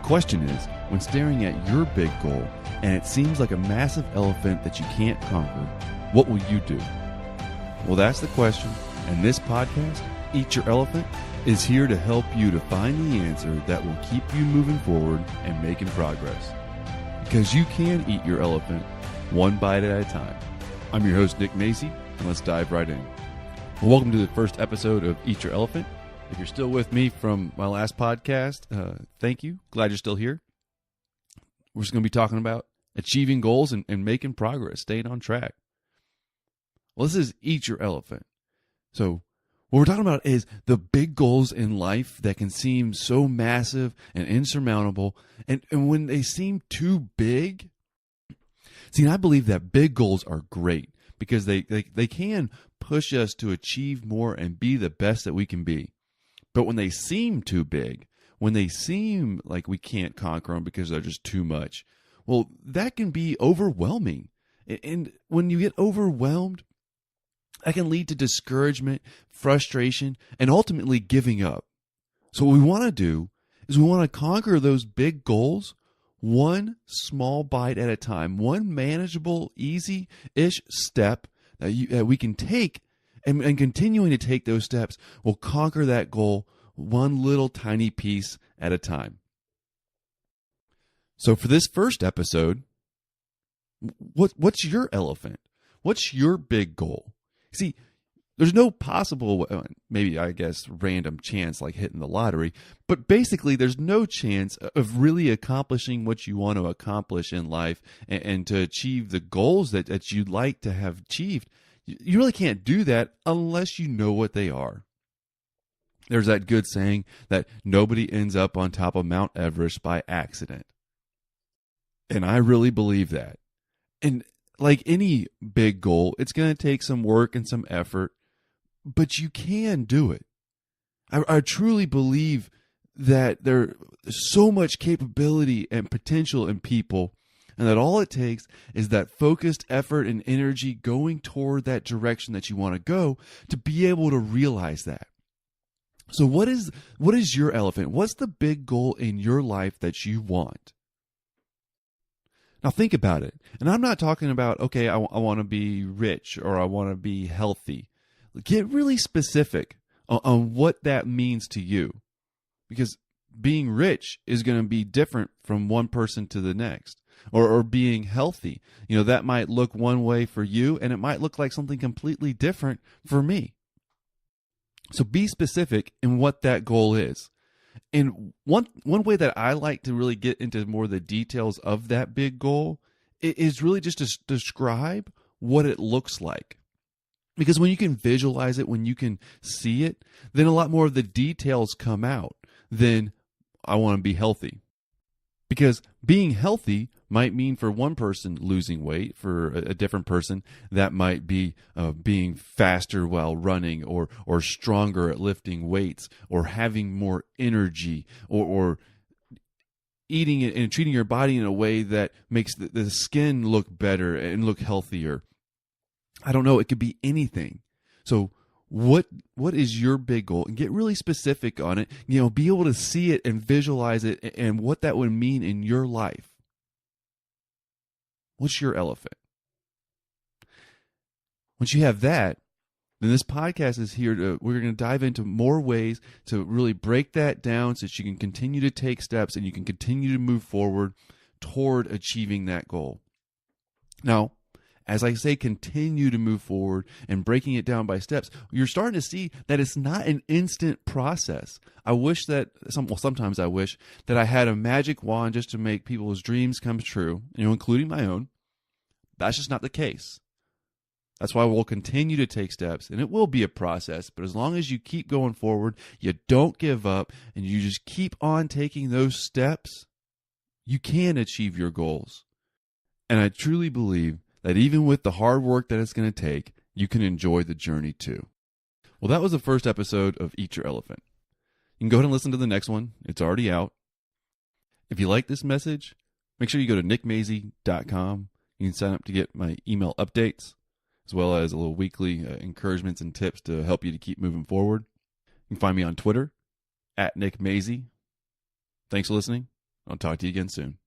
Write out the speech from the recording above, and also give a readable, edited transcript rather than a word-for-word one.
question is, when staring at your big goal and it seems like a massive elephant that you can't conquer, what will you do? Well, that's the question, and this podcast, Eat Your Elephant, is here to help you to find the answer that will keep you moving forward and making progress. Because you can eat your elephant one bite at a time. I'm your host, Nick Macy, and let's dive right in. Well, welcome to the first episode of Eat Your Elephant. If you're still with me from my last podcast, thank you. Glad you're still here. We're just going to be talking about achieving goals and making progress, staying on track. Well, this is Eat Your Elephant. So what we're talking about is the big goals in life that can seem so massive and insurmountable. And when they seem too big, see, I believe that big goals are great because they can push us to achieve more and be the best that we can be. But when they seem too big, when they seem like we can't conquer them because they're just too much, well, that can be overwhelming. And when you get overwhelmed, that can lead to discouragement, frustration, and ultimately giving up. So what we want to do is we want to conquer those big goals one small bite at a time, one manageable, easy-ish step that we can take, and continuing to take those steps will conquer that goal one little tiny piece at a time. So for this first episode, what's your elephant? What's your big goal? See, there's no possible, maybe I guess random chance like hitting the lottery, but basically there's no chance of really accomplishing what you want to accomplish in life and to achieve the goals that you'd like to have achieved. You really can't do that unless you know what they are. There's that good saying that nobody ends up on top of Mount Everest by accident. And I really believe that. And like any big goal, it's going to take some work and some effort, but you can do it. I truly believe that there's so much capability and potential in people, and that all it takes is that focused effort and energy going toward that direction that you want to go to be able to realize that. So what is your elephant? What's the big goal in your life that you want? Now think about it. And I'm not talking about, okay, I want to be rich or I want to be healthy. Get really specific on what that means to you. Because being rich is going to be different from one person to the next. Or being healthy. You know, that might look one way for you and it might look like something completely different for me. So be specific in what that goal is. And one way that I like to really get into more of the details of that big goal is really just to describe what it looks like. Because when you can visualize it, when you can see it, then a lot more of the details come out than I want to be healthy. Because being healthy might mean for one person losing weight, for a different person that might be being faster while running or stronger at lifting weights or having more energy or eating it and treating your body in a way that makes the skin look better and look healthier. I don't know. It could be anything. So what is your big goal? And get really specific on it. You know, be able to see it and visualize it and what that would mean in your life. What's your elephant? Once you have that, then this podcast is here we're going to dive into more ways to really break that down so that you can continue to take steps and you can continue to move forward toward achieving that goal. Now, as I say, continue to move forward and breaking it down by steps, you're starting to see that it's not an instant process. I wish that, sometimes I wish that I had a magic wand just to make people's dreams come true, including my own. That's just not the case. That's why we'll continue to take steps, and it will be a process, but as long as you keep going forward, you don't give up, and you just keep on taking those steps, you can achieve your goals. And I truly believe that even with the hard work that it's going to take, you can enjoy the journey too. Well, that was the first episode of Eat Your Elephant. You can go ahead and listen to the next one. It's already out. If you like this message, make sure you go to nickmazy.com. You can sign up to get my email updates, as well as a little weekly encouragements and tips to help you to keep moving forward. You can find me on Twitter, @NickMazy. Thanks for listening. I'll talk to you again soon.